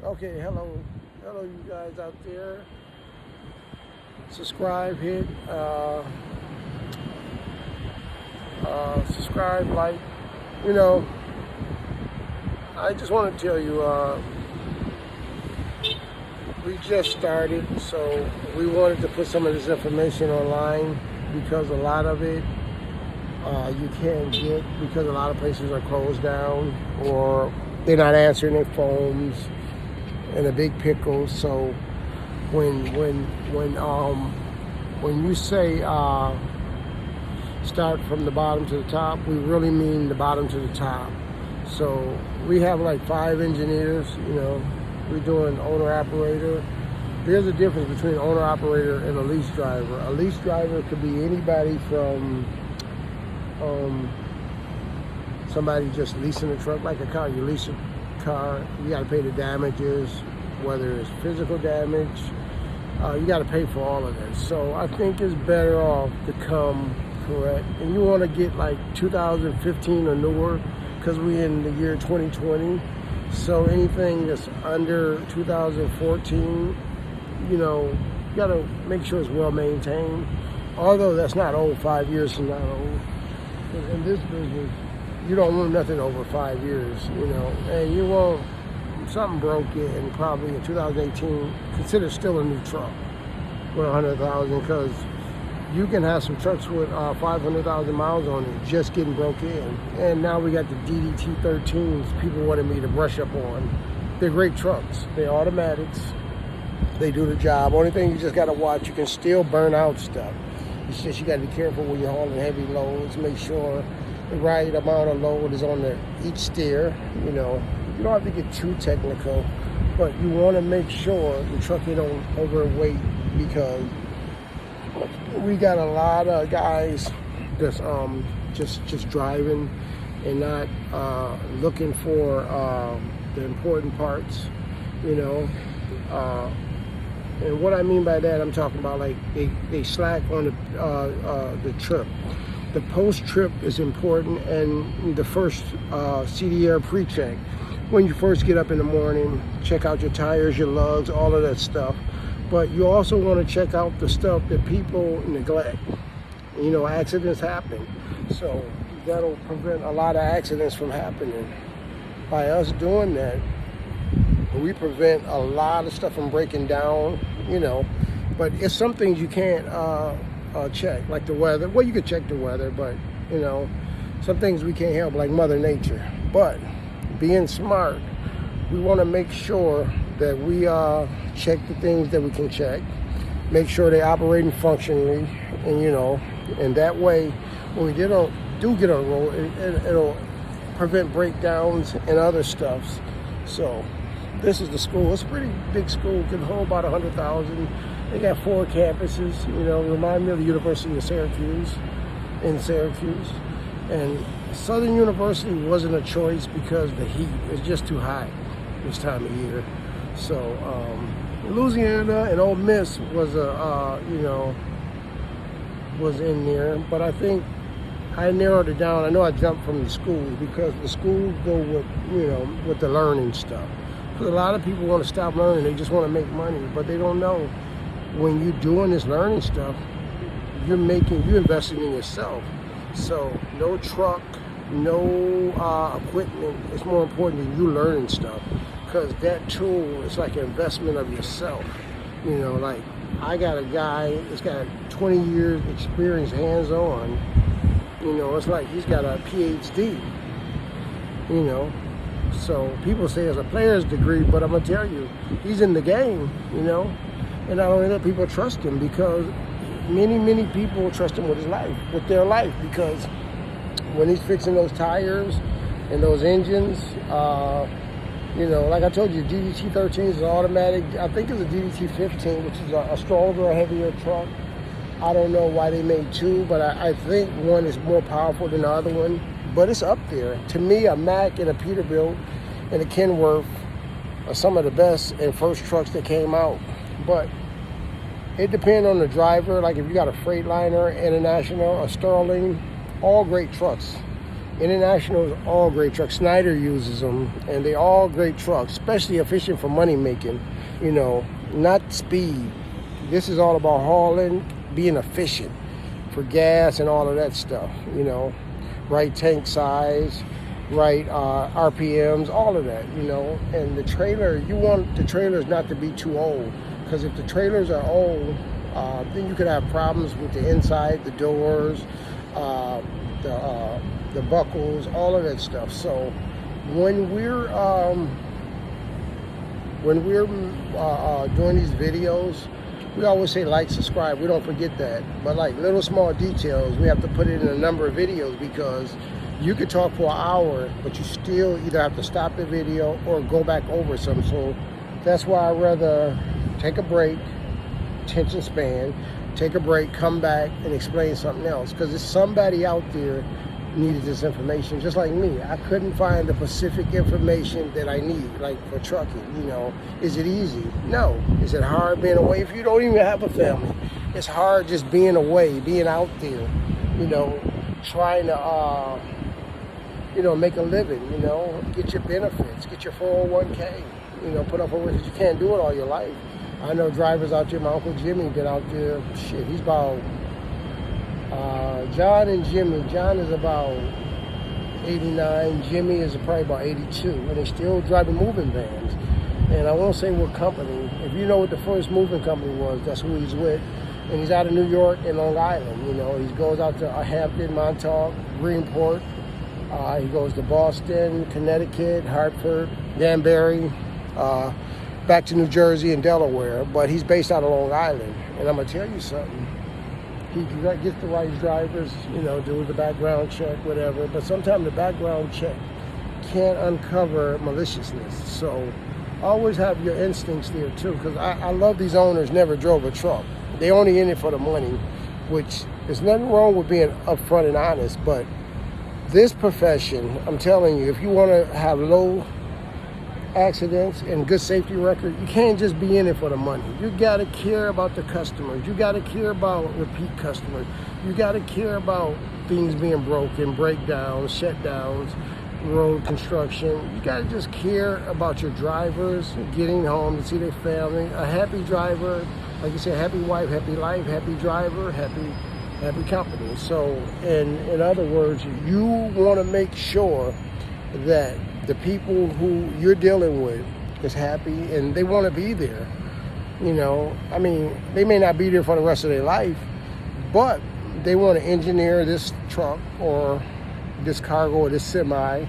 Okay, hello, you guys out there. Subscribe, hit, subscribe, like. You know, I just want to tell you, we just started, so we wanted to put some of this information online because a lot of it you can't get because a lot of places are closed down or they're not answering their phones in a big pickle. So when you say start from the bottom to the top, we really mean the bottom to the top. So we have like 5 engineers. We're doing owner operator. There's a difference between owner operator and a lease driver. A lease driver could be anybody from somebody just leasing a truck, like a car. You lease a car, you got to pay the damages, whether it's physical damage. You got to pay for all of that. So I think it's better off to come correct. And you want to get like 2015 or newer, because we're in the year 2020. So anything that's under 2014, you got to make sure it's well maintained. Although that's not old, 5 years is not old. In this business, you don't want nothing over 5 years, and you won't, something broke in probably in 2018, consider still a new truck with 100,000, because you can have some trucks with 500,000 miles on it just getting broke in. And now we got the DDT 13s people wanted me to brush up on. They're great trucks. They're automatics. They do the job. Only thing you just got to watch, you can still burn out stuff. It's just you got to be careful when you're hauling heavy loads. Make sure the right amount of load is on each steer. You don't have to get too technical, but you want to make sure the truck ain't overweight, because we got a lot of guys that's just driving and not looking for the important parts. And what I mean by that, I'm talking about like they slack on the trip. The post-trip is important, and the first CDR pre-check. When you first get up in the morning, check out your tires, your lugs, all of that stuff. But you also want to check out the stuff that people neglect. Accidents happen. So that'll prevent a lot of accidents from happening. By us doing that, we prevent a lot of stuff from breaking down, But it's some things you can't check, like the weather. Well, you could check the weather, but, some things we can't help, like Mother Nature. But being smart, we want to make sure that we check the things that we can check, make sure they're operating functionally, and that way, when we do get on the road, it'll prevent breakdowns and other stuffs. So this is the school. It's a pretty big school. It can hold about 100,000. They got 4 campuses. Remind me of the University of Syracuse, in Syracuse. And Southern University wasn't a choice because the heat is just too hot this time of year. So Louisiana and Ole Miss was was in there, but I think I narrowed it down. I know I jumped from the schools because the schools go with the learning stuff. Because a lot of people want to stop learning. They just want to make money, but they don't know when you're doing this learning stuff, you're investing in yourself. So no truck, no equipment. It's more important than you learning stuff, because that tool is like an investment of yourself. Like I got a guy that's got 20 years experience hands-on. It's like he's got a PhD. So people say it's a player's degree, but I'm gonna tell you, he's in the game. And not only that, people trust him because many people trust him with their life, because when he's fixing those tires and those engines, like I told you, DDT 13 is automatic. I think it's a DDT 15, which is a stronger, heavier truck. I don't know why they made 2, but I think one is more powerful than the other one. But it's up there. To me, a Mack and a Peterbilt and a Kenworth are some of the best and first trucks that came out. But it depends on the driver. Like if you got a Freightliner, International, a Sterling, all great trucks. International is all great trucks. Snyder uses them, and they all great trucks, especially efficient for money making, not speed. This is all about hauling, being efficient for gas and all of that stuff, right tank size, right RPMs, all of that, and the trailer, you want the trailers not to be too old, because if the trailers are old, then you could have problems with the inside, the doors, the buckles, all of that stuff. So when we're doing these videos, we always say like, subscribe. We don't forget that. But like little small details, we have to put it in a number of videos, because you could talk for an hour, but you still either have to stop the video or go back over some. So that's why I'd rather take a break, attention span, take a break, come back and explain something else. Because there's somebody out there needed this information, just like me. I couldn't find the specific information that I need, like for trucking. Is it easy? No. Is it hard being away? If you don't even have a family, it's hard just being away, being out there, trying to make a living, get your benefits, get your 401k, put up with it. You can't do it all your life. I know drivers out there. My Uncle Jimmy been out there, he's about John and Jimmy. John is about 89. Jimmy is probably about 82. And they're still driving moving vans. And I won't say what company. If you know what the first moving company was, that's who he's with. And he's out of New York and Long Island. He goes out to Hampton, Montauk, Greenport. He goes to Boston, Connecticut, Hartford, Danbury, back to New Jersey and Delaware. But he's based out of Long Island. And I'm going to tell you something. He gets the right drivers, do the background check, whatever. But sometimes the background check can't uncover maliciousness. So always have your instincts there too, because I love these owners never drove a truck. They only in it for the money, which there's nothing wrong with being upfront and honest. But this profession, I'm telling you, if you want to have low accidents and good safety record, you can't just be in it for the money. You got to care about the customers. You got to care about repeat customers. You got to care about things being broken, breakdowns, shutdowns, road construction. You got to just care about your drivers getting home to see their family. A happy driver, like you said, happy wife, happy life, happy driver, happy company. So in other words, you want to make sure that the people who you're dealing with is happy and they want to be there. They may not be there for the rest of their life, but they want to engineer this truck or this cargo or this semi,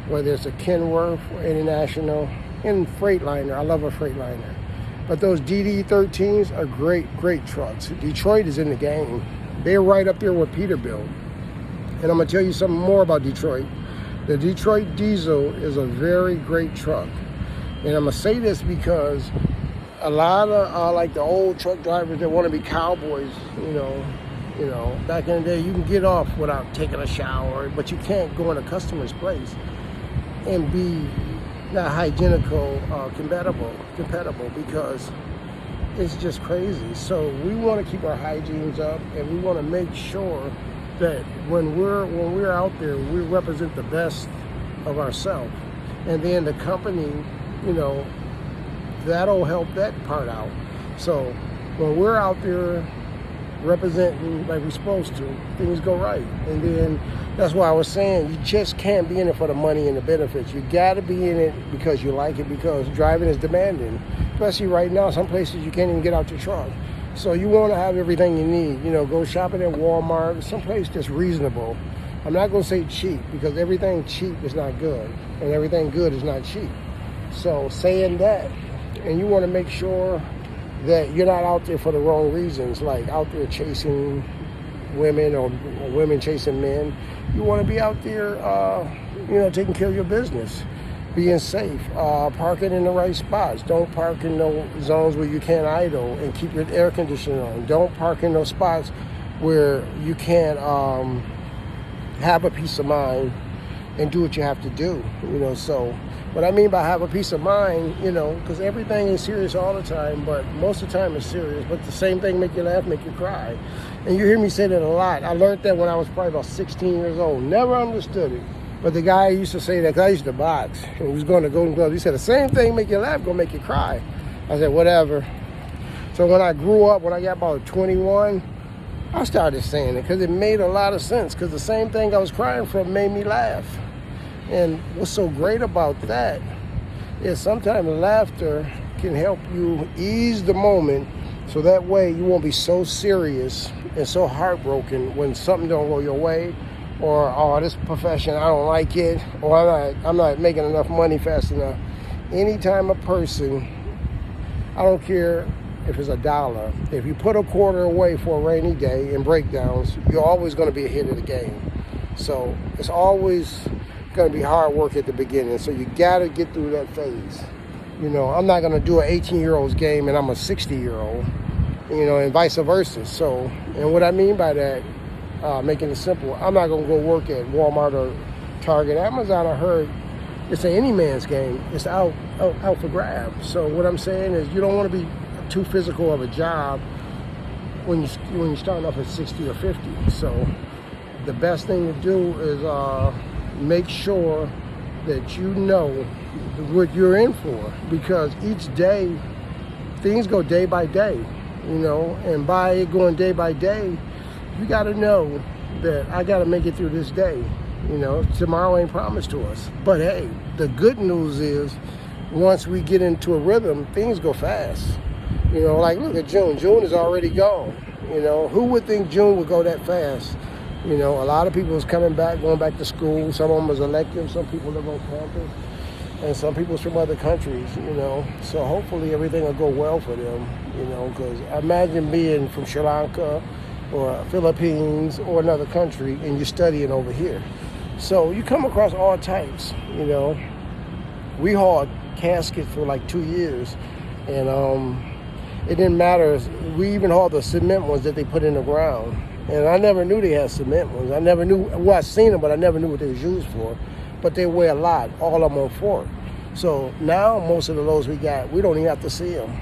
whether it's a Kenworth or International, and Freightliner. I love a Freightliner. But those DD13s are great trucks. Detroit is in the game. They're right up there with Peterbilt. And I'm going to tell you something more about Detroit. The Detroit Diesel is a very great truck. And I'm going to say this because a lot of like the old truck drivers that want to be cowboys, back in the day, you can get off without taking a shower, but you can't go in a customer's place and be not hygienical, compatible, because it's just crazy. So we want to keep our hygienes up, and we want to make sure that when we're out there, we represent the best of ourselves. And then the company, that'll help that part out. So when we're out there representing like we're supposed to, things go right. And then that's why I was saying, you just can't be in it for the money and the benefits. You got to be in it because you like it, because driving is demanding. Especially right now, some places you can't even get out your truck. So you want to have everything you need. Go shopping at Walmart, someplace that's reasonable. I'm not going to say cheap, because everything cheap is not good, and everything good is not cheap. So saying that, and you want to make sure that you're not out there for the wrong reasons, like out there chasing women or women chasing men. You want to be out there, taking care of your business, being safe, parking in the right spots. Don't park in no zones where you can't idle, and keep your air conditioner on. Don't park in those spots where you can't have a peace of mind and do what you have to do, So what I mean by have a peace of mind, because everything is serious all the time, but most of the time it's serious. But the same thing make you laugh, make you cry. And you hear me say that a lot. I learned that when I was probably about 16 years old. Never understood it. But the guy used to say that, because I used to box, and he was going to Golden Gloves. He said, the same thing make you laugh, gonna make you cry. I said, whatever. So when I grew up, when I got about 21, I started saying it because it made a lot of sense, because the same thing I was crying from made me laugh. And what's so great about that is sometimes laughter can help you ease the moment, so that way you won't be so serious and so heartbroken when something don't go your way, or, oh, this profession, I don't like it, or I'm not making enough money fast enough. Anytime a person, I don't care if it's $1, if you put a quarter away for a rainy day and breakdowns, you're always going to be ahead of the game. So it's always going to be hard work at the beginning. So you got to get through that phase. I'm not going to do an 18-year-old's game and I'm a 60-year-old, and vice versa. So, and what I mean by that, making it simple, I'm not going to go work at Walmart or Target. Amazon, I heard, it's any man's game. It's out for grabs. So what I'm saying is, you don't want to be too physical of a job when you're starting off at 60 or 50. So the best thing to do is make sure that you know what you're in for, because each day things go day by day, and by it going day by day, you got to know that I got to make it through this day. Tomorrow ain't promised to us. But hey, the good news is, once we get into a rhythm, things go fast. Like look at June. June is already gone. Who would think June would go that fast? A lot of people is coming back, going back to school. Some of them is elective. Some people live on campus, and some people's from other countries. So hopefully everything will go well for them. Because imagine being from Sri Lanka or Philippines or another country, and you're studying over here. So you come across all types. We hauled caskets for like 2 years, and it didn't matter. We even hauled the cement ones that they put in the ground. And I never knew they had cement ones. I never knew, well, I seen them, but I never knew what they was used for. But they weigh a lot, all of them on fork. So now most of the loads we got, we don't even have to see them.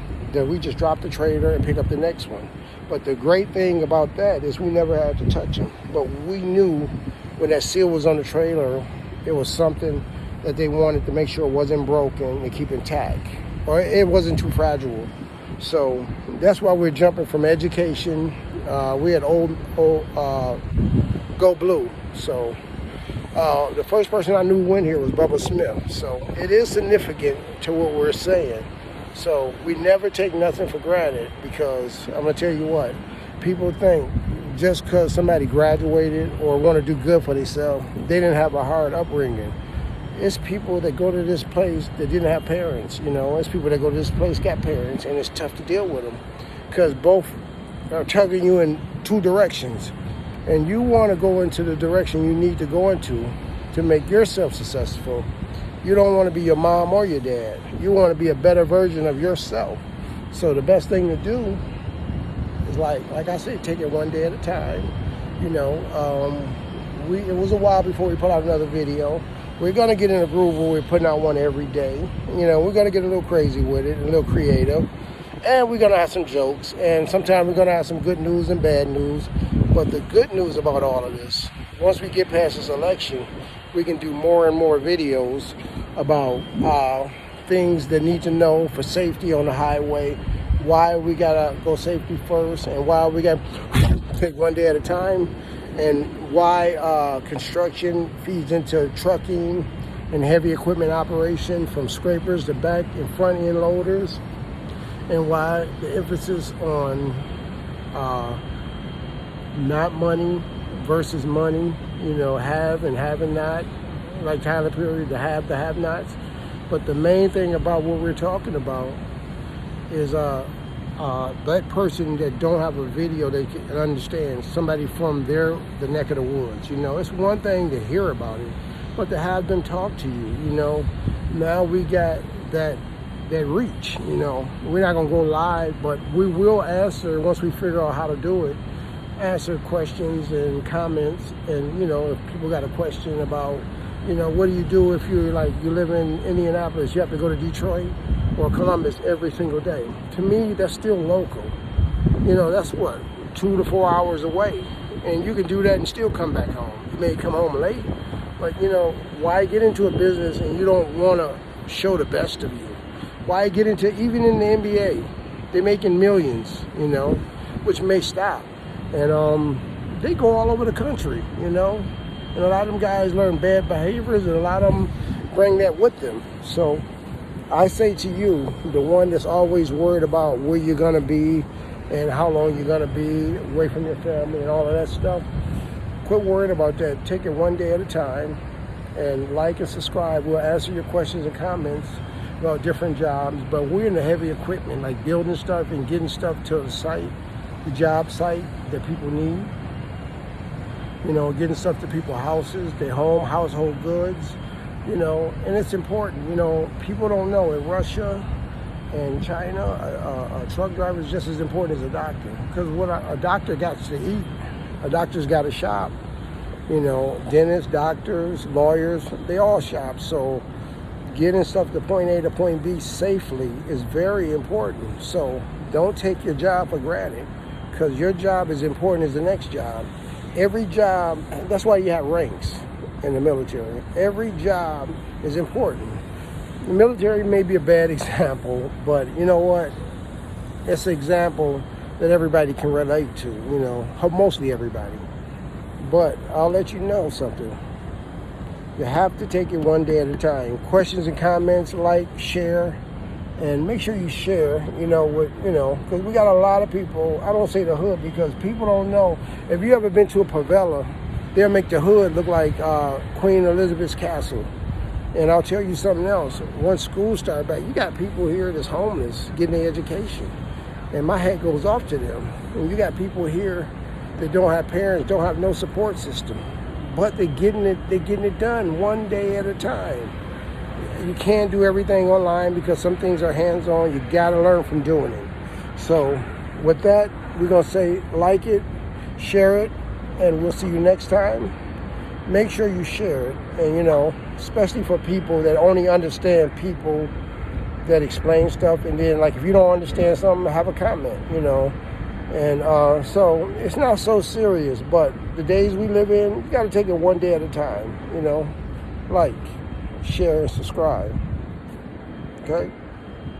We just drop the trailer and pick up the next one. But the great thing about that is we never had to touch them. But we knew when that seal was on the trailer, it was something that they wanted to make sure it wasn't broken and keep intact, or it wasn't too fragile. So that's why we're jumping from education. We had old Go Blue. So the first person I knew went here was Bubba Smith. So it is significant to what we're saying. So we never take nothing for granted, because I'm going to tell you what, people think just because somebody graduated or want to do good for themselves, they didn't have a hard upbringing. It's people that go to this place that didn't have parents, It's people that go to this place got parents, and it's tough to deal with them because both are tugging you in two directions. And you want to go into the direction you need to go into to make yourself successful. You don't want to be your mom or your dad. You want to be a better version of yourself. So the best thing to do is, like I said, take it one day at a time. It was a while before we put out another video. We're going to get in a groove where we're putting out one every day. We're going to get a little crazy with it, a little creative. And we're going to have some jokes. And sometimes we're going to have some good news and bad news. But the good news about all of this, once we get past this election, we can do more and more videos about things that need to know for safety on the highway, why we got to go safety first, and why we got to take one day at a time, and why construction feeds into trucking and heavy equipment operation, from scrapers to back and front end loaders, and why the emphasis on not money versus money, have and having not, like Tyler Perry, the have-nots. But the main thing about what we're talking about is that person that don't have a video they can understand, somebody from the neck of the woods. It's one thing to hear about it, but to have them talk to you. Now we got that reach. We're not gonna go live, but we will answer once we figure out how to do it. Answer questions and comments, and if people got a question about You know, what do you do if you live in Indianapolis, you have to go to Detroit or Columbus every single day? To me, that's still local. You know, that's what, 2 to 4 hours away. And you can do that and still come back home. You may come home late, but you know, why get into a business and you don't want to show the best of you? Why get into, even in the NBA, they're making millions, you know, which may stop. And they go all over the country, you know. And a lot of them guys learn bad behaviors, and a lot of them bring that with them. So I say to you, the one that's always worried about where you're going to be and how long you're going to be away from your family and all of that stuff, quit worrying about that. Take it one day at a time, and like and subscribe. We'll answer your questions and comments about different jobs. But we're in the heavy equipment, like building stuff and getting stuff to the site, the job site that people need. You know, getting stuff to people's houses, their home, household goods, you know, and it's important. You know, people don't know in Russia and China, a truck driver is just as important as a doctor. Because what a doctor got to eat, a doctor's got a shop. You know, dentists, doctors, lawyers, they all shop. So getting stuff to point A to point B safely is very important. So don't take your job for granted, because your job is important as the next job. Every job, that's why you have ranks in the military. Every job is important. The military may be a bad example, but you know what? It's an example that everybody can relate to, you know, mostly everybody. But I'll let you know something. You have to take it one day at a time. Questions and comments, like, share, and make sure you share, you know, because we got a lot of people, I don't say the hood because people don't know. If you ever been to a favela, they'll make the hood look like Queen Elizabeth's castle. And I'll tell you something else. Once school started back, you got people here that's homeless getting their education. And my hat goes off to them. And you got people here that don't have parents, don't have no support system. But they're getting it done one day at a time. You can't do everything online because some things are hands-on. You got to learn from doing it. So with that, we're going to say like it, share it, and we'll see you next time. Make sure you share it. And, you know, especially for people that only understand people that explain stuff. And then, like, if you don't understand something, have a comment, you know. And so it's not so serious. But the days we live in, you got to take it one day at a time, you know. Like, share, and subscribe. Okay?